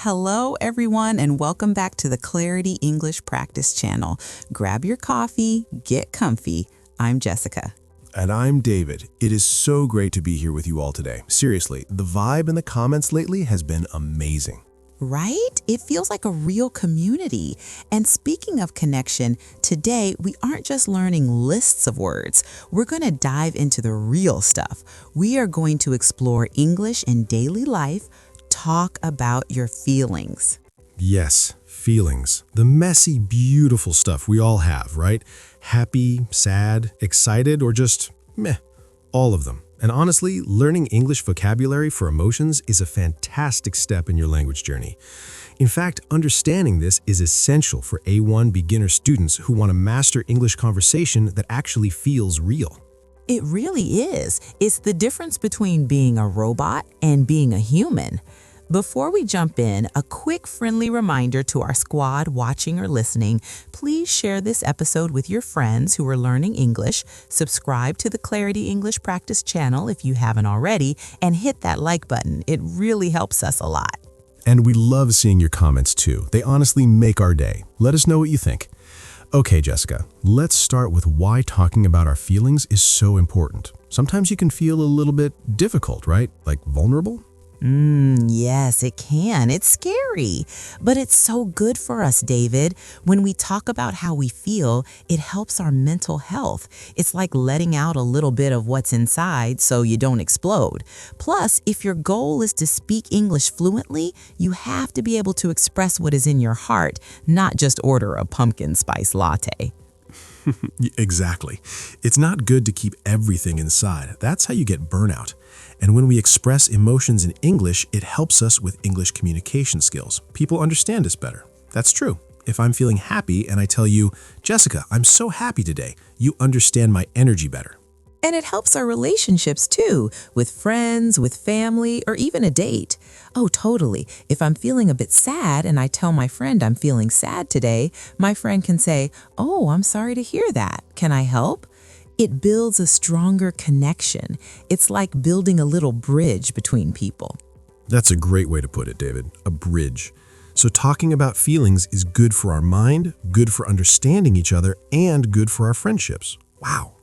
Hello, everyone, and welcome back to the Clarity English Practice channel. Grab your coffee, get comfy. I'm Jessica. And I'm David. It is so great to be here with you all today. Seriously, the vibe in the comments lately has been amazing. Right? It feels like a real community. And speaking of connection, today we aren't just learning lists of words. We're going to dive into the real stuff. We are going to explore English in daily life, talk about your feelings. Yes, feelings. The messy, beautiful stuff we all have, right? Happy, sad, excited, or just meh, all of them. And honestly, learning English vocabulary for emotions is a fantastic step in your language journey. In fact, understanding this is essential for A1 beginner students who want to master English conversation that actually feels real. It really is. It's the difference between being a robot and being a human. Before we jump in, a quick friendly reminder to our squad watching or listening, please share this episode with your friends who are learning English, subscribe to the Clarity English Practice channel if you haven't already, and hit that like button. It really helps us a lot. And we love seeing your comments too. They honestly make our day. Let us know what you think. Okay, Jessica, let's start with why talking about our feelings is so important. Sometimes you can feel a little bit difficult, right? Like vulnerable? Yes, it can. It's scary, but it's so good for us, David. When we talk about how we feel, it helps our mental health. It's like letting out a little bit of what's inside so you don't explode. Plus, if your goal is to speak English fluently, you have to be able to express what is in your heart, not just order a pumpkin spice latte. Exactly. It's not good to keep everything inside. That's how you get burnout. And when we express emotions in English, it helps us with English communication skills. People understand us better. That's true. If I'm feeling happy and I tell you, Jessica, I'm so happy today, you understand my energy better. And it helps our relationships too, with friends, with family, or even a date. Oh, totally. If I'm feeling a bit sad and I tell my friend I'm feeling sad today, my friend can say, "Oh, I'm sorry to hear that. Can I help?" It builds a stronger connection. It's like building a little bridge between people. That's a great way to put it, David. A bridge. So talking about feelings is good for our mind, good for understanding each other, and good for our friendships. Wow.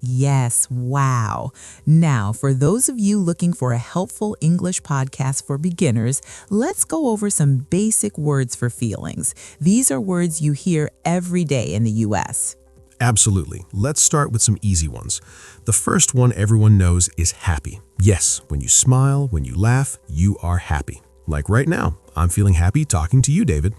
Yes, wow. Now, for those of you looking for a helpful English podcast for beginners, let's go over some basic words for feelings. These are words you hear every day in the US. Absolutely. Let's start with some easy ones. The first one everyone knows is happy. Yes, when you smile, when you laugh, you are happy. Like right now, I'm feeling happy talking to you, David.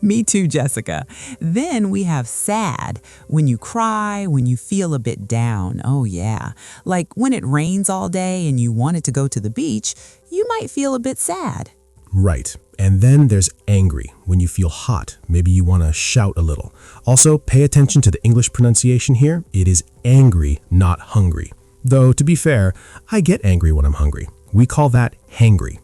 Me too, Jessica. Then we have sad, when you cry, when you feel a bit down. Oh yeah. Like when it rains all day and you wanted to go to the beach, you might feel a bit sad. Right. And then there's angry, when you feel hot. Maybe you want to shout a little. Also, pay attention to the English pronunciation here. It is angry, not hungry. Though, to be fair, I get angry when I'm hungry. We call that hangry.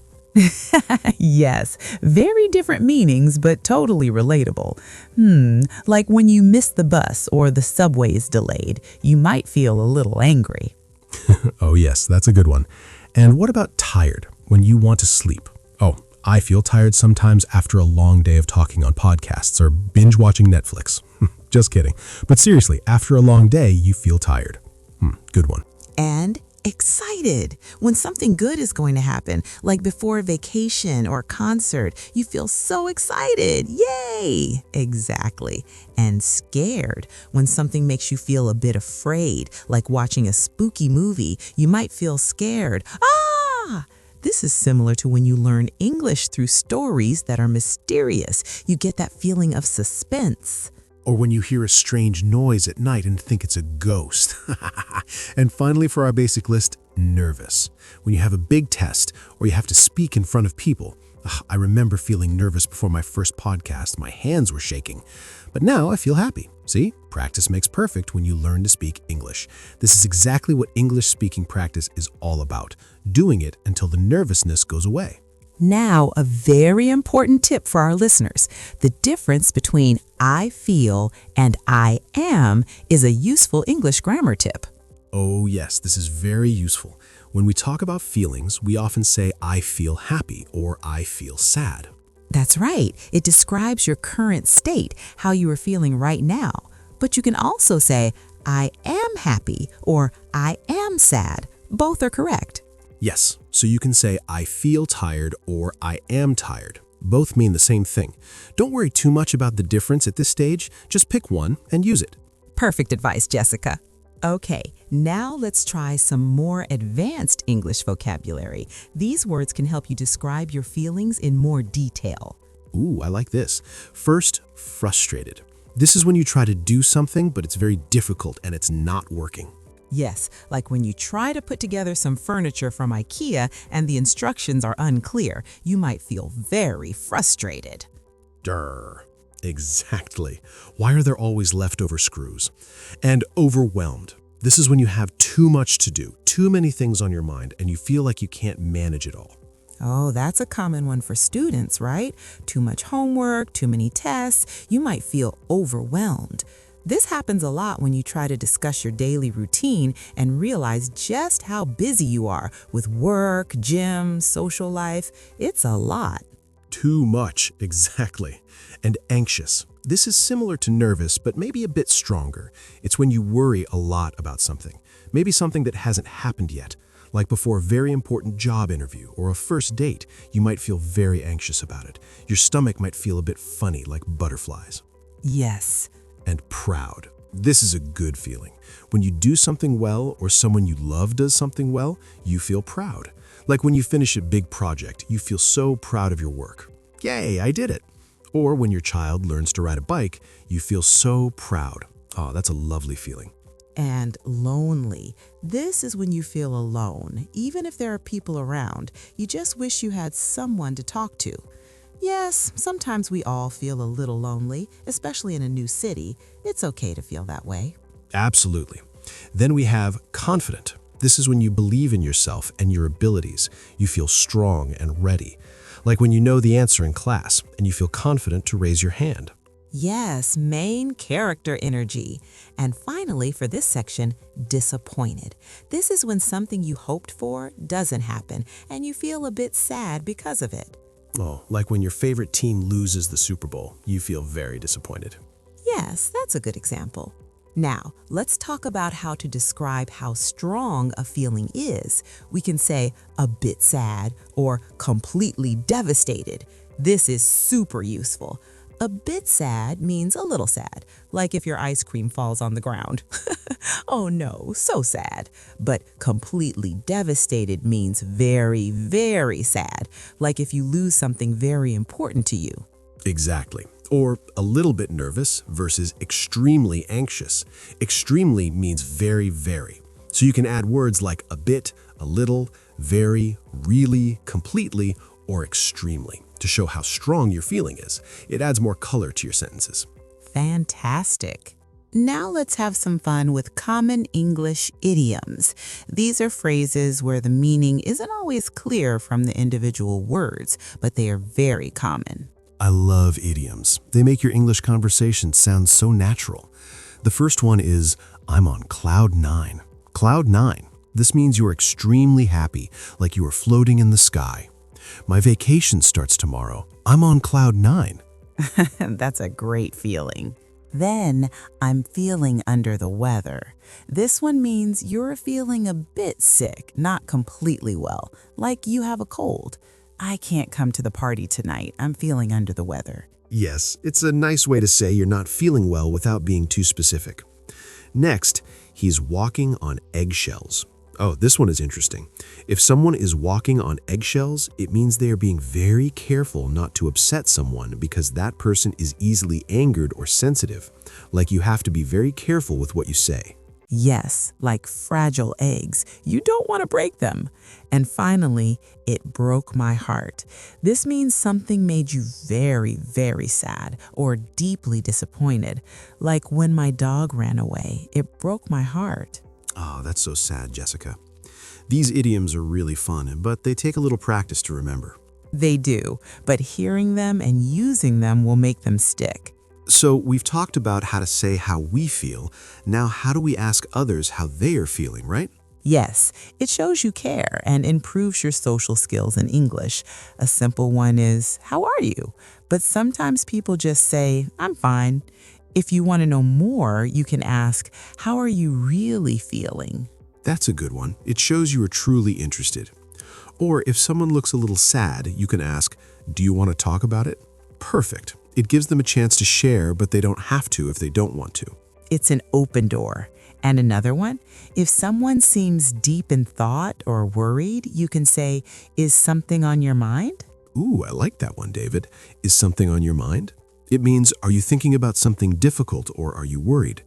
Yes, very different meanings, but totally relatable. Like when you miss the bus or the subway is delayed, you might feel a little angry. Oh yes, that's a good one. And what about tired, when you want to sleep? Oh, I feel tired sometimes after a long day of talking on podcasts or binge watching Netflix. Just kidding. But seriously, after a long day, you feel tired. Good one. And excited when something good is going to happen, like before a vacation or concert. You feel so excited. Yay! Exactly. And scared when something makes you feel a bit afraid, like watching a spooky movie. You might feel scared. Ah! This is similar to when you learn English through stories that are mysterious. You get that feeling of suspense. Or when you hear a strange noise at night and think it's a ghost. And finally, for our basic list, nervous. When you have a big test or you have to speak in front of people. I remember feeling nervous before my first podcast. My hands were shaking. But now I feel happy. See, practice makes perfect when you learn to speak English. This is exactly what English speaking practice is all about. Doing it until the nervousness goes away. Now, a very important tip for our listeners. The difference between I feel and I am is a useful English grammar tip. Oh yes, this is very useful. When we talk about feelings, we often say I feel happy or I feel sad. That's right. It describes your current state, how you are feeling right now. But you can also say, I am happy or I am sad. Both are correct. Yes, so you can say I feel tired or I am tired. Both mean the same thing. Don't worry too much about the difference at this stage. Just pick one and use it. Perfect advice, Jessica. Okay, now let's try some more advanced English vocabulary. These words can help you describe your feelings in more detail. Ooh, I like this. First, frustrated. This is when you try to do something, but it's very difficult and it's not working. Yes, like when you try to put together some furniture from IKEA and the instructions are unclear, you might feel very frustrated. Durr. Exactly. Why are there always leftover screws? And overwhelmed. This is when you have too much to do, too many things on your mind, and you feel like you can't manage it all. Oh, that's a common one for students, right? Too much homework, too many tests, you might feel overwhelmed. This happens a lot when you try to discuss your daily routine and realize just how busy you are with work, gym, social life. It's a lot. Too much, exactly. And anxious. This is similar to nervous, but maybe a bit stronger. It's when you worry a lot about something. Maybe something that hasn't happened yet. Like before a very important job interview or a first date, you might feel very anxious about it. Your stomach might feel a bit funny, like butterflies. Yes. And proud. This is a good feeling. When you do something well or someone you love does something well, you feel proud. Like when you finish a big project, you feel so proud of your work. Yay, I did it. Or when your child learns to ride a bike, you feel so proud. Oh, that's a lovely feeling. And lonely. This is when you feel alone. Even if there are people around, you just wish you had someone to talk to. Yes, sometimes we all feel a little lonely, especially in a new city. It's okay to feel that way. Absolutely. Then we have confident. This is when you believe in yourself and your abilities. You feel strong and ready. Like when you know the answer in class and you feel confident to raise your hand. Yes, main character energy. And finally, for this section, disappointed. This is when something you hoped for doesn't happen and you feel a bit sad because of it. Oh, like when your favorite team loses the Super Bowl, you feel very disappointed. Yes, that's a good example. Now, let's talk about how to describe how strong a feeling is. We can say a bit sad or completely devastated. This is super useful. A bit sad means a little sad, like if your ice cream falls on the ground. Oh no, so sad. But completely devastated means very, very sad, like if you lose something very important to you. Exactly. Or a little bit nervous versus extremely anxious. Extremely means very, very. So you can add words like a bit, a little, very, really, completely, or extremely to show how strong your feeling is. It adds more color to your sentences. Fantastic. Now let's have some fun with common English idioms. These are phrases where the meaning isn't always clear from the individual words, but they are very common. I love idioms. They make your English conversation sound so natural. The first one is, I'm on cloud nine. Cloud nine. This means you're extremely happy, like you are floating in the sky. My vacation starts tomorrow. I'm on cloud nine. That's a great feeling. Then, I'm feeling under the weather. This one means you're feeling a bit sick, not completely well, like you have a cold. I can't come to the party tonight. I'm feeling under the weather. Yes, it's a nice way to say you're not feeling well without being too specific. Next, he's walking on eggshells. Oh, this one is interesting. If someone is walking on eggshells, it means they are being very careful not to upset someone because that person is easily angered or sensitive. Like you have to be very careful with what you say. Yes, like fragile eggs. You don't want to break them. And finally, it broke my heart. This means something made you very, very sad or deeply disappointed. Like when my dog ran away, it broke my heart. Oh, that's so sad, Jessica. These idioms are really fun, but they take a little practice to remember. They do, but hearing them and using them will make them stick. So we've talked about how to say how we feel. Now, how do we ask others how they are feeling, right? Yes, it shows you care and improves your social skills in English. A simple one is, "How are you?" But sometimes people just say, "I'm fine." If you want to know more, you can ask, "How are you really feeling?" That's a good one. It shows you are truly interested. Or if someone looks a little sad, you can ask, "Do you want to talk about it?" Perfect. It gives them a chance to share, but they don't have to if they don't want to. It's an open door. And another one, if someone seems deep in thought or worried, you can say, "Is something on your mind?" Ooh, I like that one, David. Is something on your mind? It means, are you thinking about something difficult or are you worried?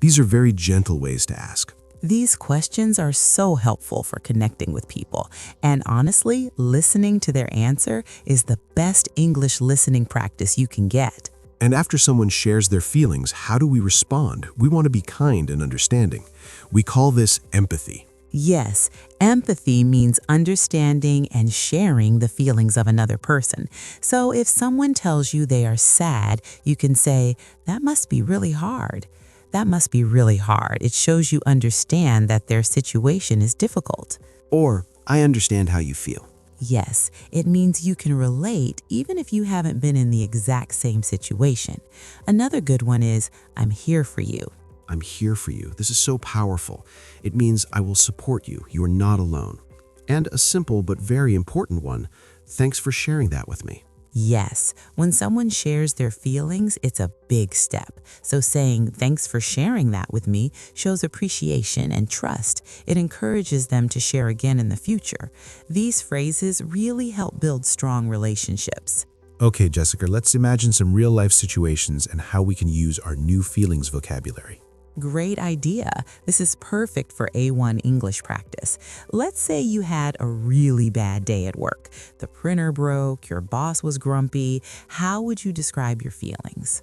These are very gentle ways to ask. These questions are so helpful for connecting with people. And honestly, listening to their answer is the best English listening practice you can get. And after someone shares their feelings, how do we respond? We want to be kind and understanding. We call this empathy. Yes, empathy means understanding and sharing the feelings of another person. So if someone tells you they are sad, you can say, "That must be really hard." That must be really hard. It shows you understand that their situation is difficult. Or, I understand how you feel. Yes, it means you can relate even if you haven't been in the exact same situation. Another good one is, "I'm here for you." I'm here for you. This is so powerful. It means I will support you. You are not alone. And a simple but very important one, thanks for sharing that with me. Yes, when someone shares their feelings, it's a big step. So saying, "Thanks for sharing that with me," shows appreciation and trust. It encourages them to share again in the future. These phrases really help build strong relationships. Okay, Jessica, let's imagine some real-life situations and how we can use our new feelings vocabulary. Great idea. This is perfect for A1 English practice. Let's say you had a really bad day at work. The printer broke, your boss was grumpy. How would you describe your feelings?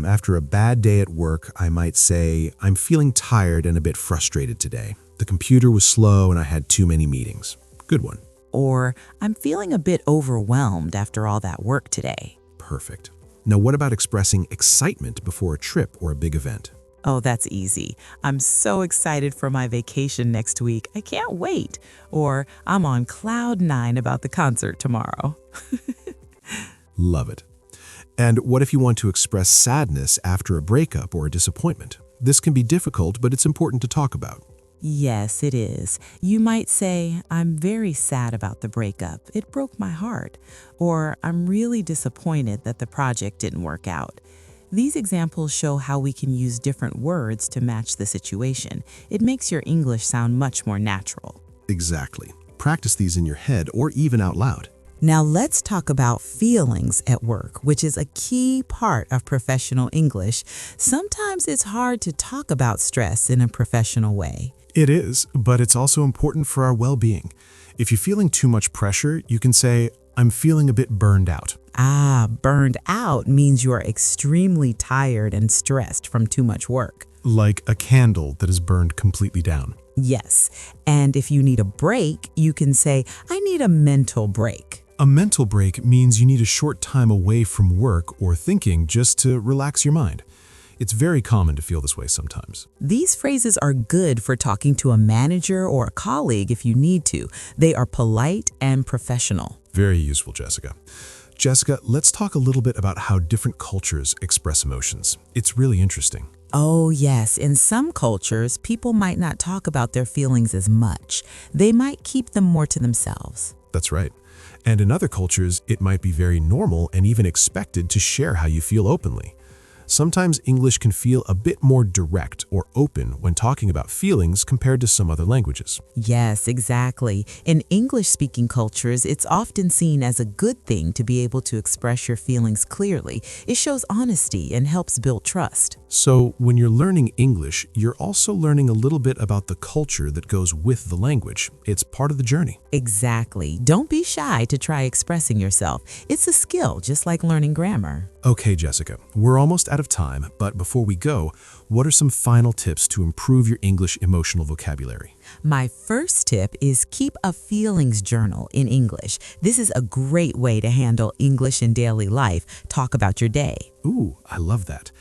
After a bad day at work, I might say, I'm feeling tired and a bit frustrated today. The computer was slow and I had too many meetings. Good one. Or, "I'm feeling a bit overwhelmed after all that work today." Perfect. Now, what about expressing excitement before a trip or a big event? Oh, that's easy. "I'm so excited for my vacation next week. I can't wait." Or, "I'm on cloud 9 about the concert tomorrow." Love it. And what if you want to express sadness after a breakup or a disappointment? This can be difficult, but it's important to talk about. Yes, it is. You might say, "I'm very sad about the breakup. It broke my heart." Or, "I'm really disappointed that the project didn't work out." These examples show how we can use different words to match the situation. It makes your English sound much more natural. Exactly. Practice these in your head or even out loud. Now let's talk about feelings at work, which is a key part of professional English. Sometimes it's hard to talk about stress in a professional way. It is, but it's also important for our well-being. If you're feeling too much pressure, you can say, I'm feeling a bit burned out. Burned out means you are extremely tired and stressed from too much work. Like a candle that is burned completely down. Yes, and if you need a break, you can say, "I need a mental break." A mental break means you need a short time away from work or thinking just to relax your mind. It's very common to feel this way sometimes. These phrases are good for talking to a manager or a colleague if you need to. They are polite and professional. Very useful, Jessica. Jessica, let's talk a little bit about how different cultures express emotions. It's really interesting. Oh, yes. In some cultures, people might not talk about their feelings as much. They might keep them more to themselves. That's right. And in other cultures, it might be very normal and even expected to share how you feel openly. Sometimes English can feel a bit more direct or open when talking about feelings compared to some other languages. Yes, exactly. In English-speaking cultures, it's often seen as a good thing to be able to express your feelings clearly. It shows honesty and helps build trust. So when you're learning English, you're also learning a little bit about the culture that goes with the language. It's part of the journey. Exactly. Don't be shy to try expressing yourself. It's a skill, just like learning grammar. Okay, Jessica, we're almost out of time, but before we go, what are some final tips to improve your English emotional vocabulary? My first tip is keep a feelings journal in English. This is a great way to handle English in daily life. Talk about your day. Ooh, I love that.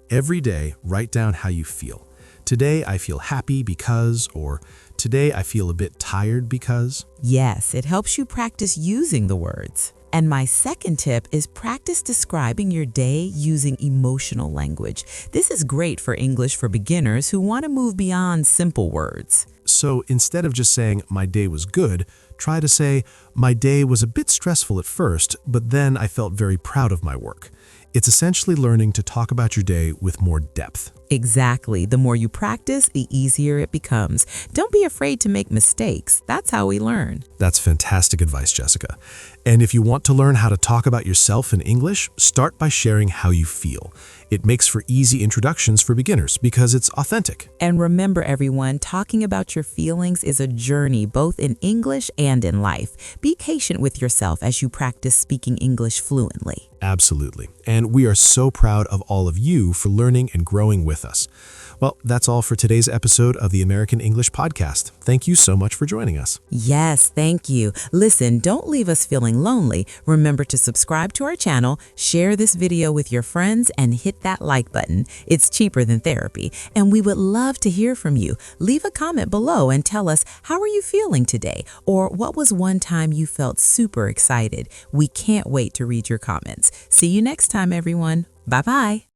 Every day, write down how you feel. Today, I feel happy because, or today, I feel a bit tired because. Yes, it helps you practice using the words. And my second tip is practice describing your day using emotional language. This is great for English for beginners who want to move beyond simple words. So instead of just saying, my day was good, try to say, my day was a bit stressful at first, but then I felt very proud of my work. It's essentially learning to talk about your day with more depth. Exactly. The more you practice, the easier it becomes. Don't be afraid to make mistakes. That's how we learn. That's fantastic advice, Jessica. And if you want to learn how to talk about yourself in English, start by sharing how you feel. It makes for easy introductions for beginners because it's authentic. And remember, everyone, talking about your feelings is a journey both in English and in life. Be patient with yourself as you practice speaking English fluently. Absolutely. And we are so proud of all of you for learning and growing with us. Well, that's all for today's episode of the American English Podcast. Thank you so much for joining us. Yes, thank you. Listen, don't leave us feeling lonely. Remember to subscribe to our channel, share this video with your friends, and hit that like button. It's cheaper than therapy, and we would love to hear from you. Leave a comment below and tell us, how are you feeling today? Or what was one time you felt super excited? We can't wait to read your comments. See you next time, everyone. Bye-bye.